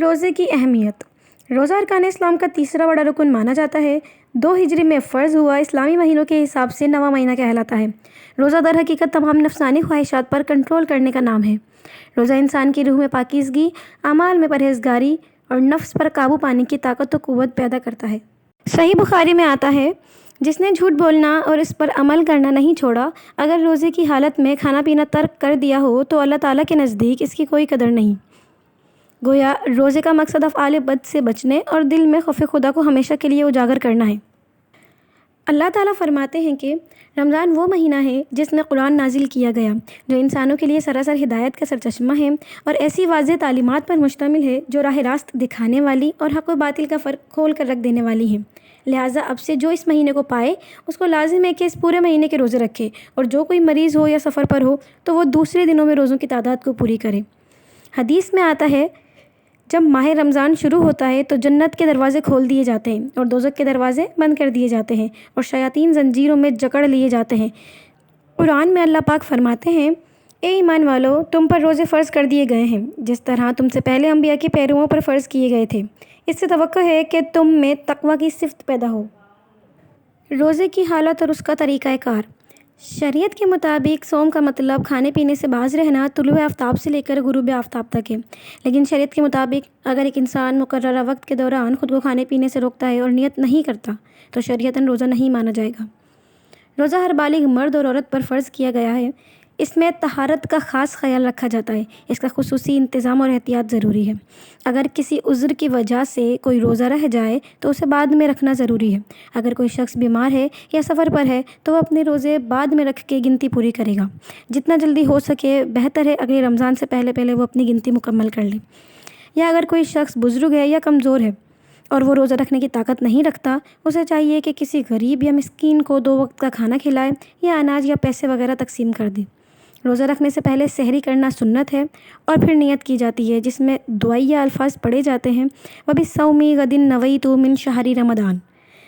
روزے کی اہمیت۔ روزہ ارکان اسلام کا تیسرا بڑا رکن مانا جاتا ہے۔ 2 ہجری میں فرض ہوا اسلامی مہینوں کے حساب سے 9واں مہینہ کہلاتا ہے۔ روزہ در حقیقت تمام نفسانی خواہشات پر کنٹرول کرنے کا نام ہے۔ روزہ انسان کی روح میں پاکیزگی، اعمال میں پرہیزگاری اور نفس پر قابو پانے کی طاقت و قوت پیدا کرتا ہے۔ صحیح بخاری میں آتا ہے، جس نے جھوٹ بولنا اور اس پر عمل کرنا نہیں چھوڑا، اگر روزے کی حالت میں کھانا پینا ترک کر دیا ہو تو اللہ تعالیٰ کے نزدیک اس کی کوئی قدر نہیں۔ گویا روزے کا مقصد افعال بد سے بچنے اور دل میں خوف خدا کو ہمیشہ کے لیے اجاگر کرنا ہے۔ اللہ تعالیٰ فرماتے ہیں کہ رمضان وہ مہینہ ہے جس میں قرآن نازل کیا گیا، جو انسانوں کے لیے سراسر ہدایت کا سرچشمہ ہے اور ایسی واضح تعلیمات پر مشتمل ہے جو راہ راست دکھانے والی اور حق و باطل کا فرق کھول کر رکھ دینے والی ہیں۔ لہٰذا اب سے جو اس مہینے کو پائے اس کو لازم ہے کہ اس پورے مہینے کے روزے رکھے، اور جو کوئی مریض ہو یا سفر پر ہو تو وہ دوسرے دنوں میں روزوں کی تعداد کو پوری کرے۔ حدیث میں آتا ہے، جب ماہ رمضان شروع ہوتا ہے تو جنت کے دروازے کھول دیے جاتے ہیں اور دوزخ کے دروازے بند کر دیے جاتے ہیں اور شیاطین زنجیروں میں جکڑ لیے جاتے ہیں۔ قرآن میں اللہ پاک فرماتے ہیں، اے ایمان والو، تم پر روزے فرض کر دیے گئے ہیں جس طرح تم سے پہلے انبیاء کے پیرووں پر فرض کیے گئے تھے، اس سے توقع ہے کہ تم میں تقوی کی صفت پیدا ہو۔ روزے کی حالت اور اس کا طریقہ کار۔ شریعت کے مطابق صوم کا مطلب کھانے پینے سے باز رہنا طلوع آفتاب سے لے کر غروب آفتاب تک ہے، لیکن شریعت کے مطابق اگر ایک انسان مقررہ وقت کے دوران خود کو کھانے پینے سے روکتا ہے اور نیت نہیں کرتا تو شریعتاً روزہ نہیں مانا جائے گا۔ روزہ ہر بالغ مرد اور عورت پر فرض کیا گیا ہے۔ اس میں طہارت کا خاص خیال رکھا جاتا ہے، اس کا خصوصی انتظام اور احتیاط ضروری ہے۔ اگر کسی عذر کی وجہ سے کوئی روزہ رہ جائے تو اسے بعد میں رکھنا ضروری ہے۔ اگر کوئی شخص بیمار ہے یا سفر پر ہے تو وہ اپنے روزے بعد میں رکھ کے گنتی پوری کرے گا۔ جتنا جلدی ہو سکے بہتر ہے اگلے رمضان سے پہلے وہ اپنی گنتی مکمل کر لے۔ یا اگر کوئی شخص بزرگ ہے یا کمزور ہے اور وہ روزہ رکھنے کی طاقت نہیں رکھتا، اسے چاہیے کہ کسی غریب یا مسکین کو 2 وقت کا کھانا کھلائے یا اناج یا پیسے وغیرہ تقسیم کر دے۔ روزہ رکھنے سے پہلے سحری کرنا سنت ہے اور پھر نیت کی جاتی ہے جس میں دعائیہ الفاظ پڑھے جاتے ہیں، وَبِالصَّوْمِ غَدٍ نَوَيْتُ مِنْ شَهْرِ رَمَضَانَ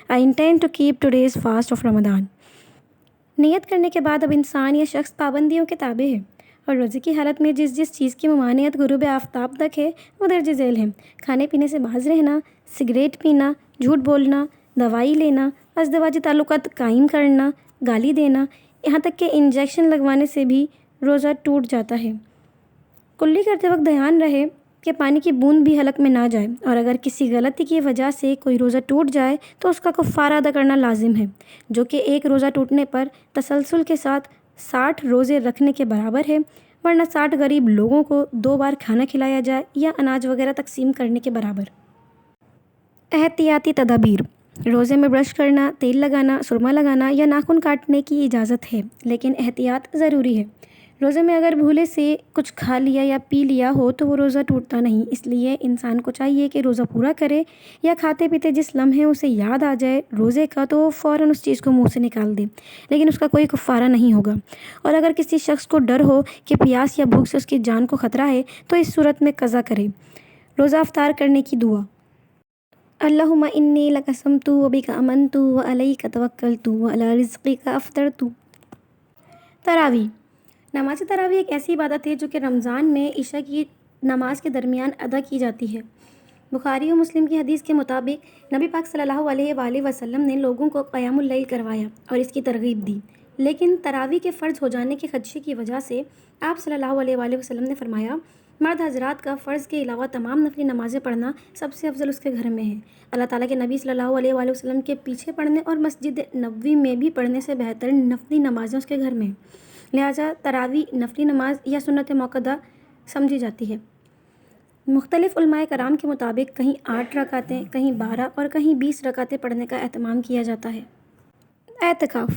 I intend to keep today's fast of Ramadan۔ نیت کرنے کے بعد اب انسان یا شخص پابندیوں کے تابع ہے اور روزے کی حالت میں جس چیز کی ممانعت غروب آفتاب تک ہے وہ درج ذیل ہے۔ کھانے پینے سے باز رہنا، سگریٹ پینا، جھوٹ بولنا، دوائی لینا، ازدواجی تعلقات قائم کرنا، گالی دینا، یہاں تک کہ انجیکشن لگوانے سے بھی روزہ ٹوٹ جاتا ہے۔ کلی کرتے وقت دھیان رہے کہ پانی کی بوند بھی حلق میں نہ جائے، اور اگر کسی غلطی کی وجہ سے کوئی روزہ ٹوٹ جائے تو اس کا کفارہ ادا کرنا لازم ہے، جو کہ ایک روزہ ٹوٹنے پر تسلسل کے ساتھ 60 روزے رکھنے کے برابر ہے، ورنہ 60 غریب لوگوں کو 2 بار کھانا کھلایا جائے یا اناج وغیرہ تقسیم کرنے کے برابر۔ احتیاطی تدابیر۔ روزے میں برش کرنا، تیل لگانا، سرما لگانا یا ناخن کاٹنے کی اجازت ہے، لیکن احتیاط ضروری ہے۔ روزے میں اگر بھولے سے کچھ کھا لیا یا پی لیا ہو تو وہ روزہ ٹوٹتا نہیں، اس لیے انسان کو چاہیے کہ روزہ پورا کرے، یا کھاتے پیتے جس لمحے اسے یاد آ جائے روزے کا تو وہ فوراً اس چیز کو منہ سے نکال دے، لیکن اس کا کوئی کفارہ نہیں ہوگا۔ اور اگر کسی شخص کو ڈر ہو کہ پیاس یا بھوک سے اس کی جان کو خطرہ ہے تو اس صورت میں قضا کرے۔ روزہ افطار کرنے کی دعا۔ اللہم انی لک صمت وبک آمنت وعلیک توکلت وعلی رزقک افطرت۔ تراویح۔ نماز تراویح ایک ایسی عبادت ہے جو کہ رمضان میں عشاء کی نماز کے درمیان ادا کی جاتی ہے۔ بخاری و مسلم کی حدیث کے مطابق نبی پاک صلی اللہ علیہ وآلہ وسلم نے لوگوں کو قیام اللیل کروایا اور اس کی ترغیب دی، لیکن تراویح کے فرض ہو جانے کے خدشے کی وجہ سے آپ صلی اللہ علیہ وآلہ وسلم نے فرمایا، مرد حضرات کا فرض کے علاوہ تمام نفلی نمازیں پڑھنا سب سے افضل اس کے گھر میں ہے۔ اللہ تعالیٰ کے نبی صلی اللہ علیہ وآلہ وسلم کے پیچھے پڑھنے اور مسجد نبوی میں بھی پڑھنے سے بہتر نفلی نمازیں اس کے گھر میں ہیں، لہٰذا تراویح نفلی نماز یا سنت موقدہ سمجھی جاتی ہے۔ مختلف علماء کرام کے مطابق کہیں 8 رکعتیں، کہیں 12 اور کہیں 20 رکعتیں پڑھنے کا اہتمام کیا جاتا ہے۔ اعتکاف۔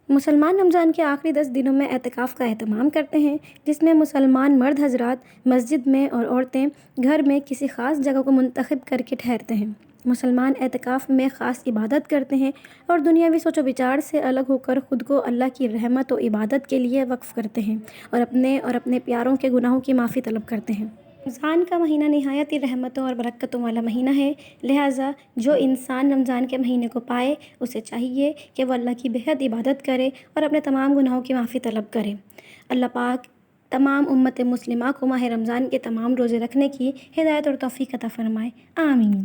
مسلمان رمضان کے آخری 10 دنوں میں اعتکاف کا اہتمام کرتے ہیں، جس میں مسلمان مرد حضرات مسجد میں اور عورتیں گھر میں کسی خاص جگہ کو منتخب کر کے ٹھہرتے ہیں۔ مسلمان اعتکاف میں خاص عبادت کرتے ہیں اور دنیاوی سوچ و بچار سے الگ ہو کر خود کو اللہ کی رحمت و عبادت کے لیے وقف کرتے ہیں اور اپنے پیاروں کے گناہوں کی معافی طلب کرتے ہیں۔ رمضان کا مہینہ نہایت ہی رحمتوں اور برکتوں والا مہینہ ہے، لہٰذا جو انسان رمضان کے مہینے کو پائے اسے چاہیے کہ وہ اللہ کی بے حد عبادت کرے اور اپنے تمام گناہوں کی معافی طلب کرے۔ اللہ پاک تمام امت مسلمہ کو ماہ رمضان کے تمام روزے رکھنے کی ہدایت اور توفیق عطا فرمائے، آمین۔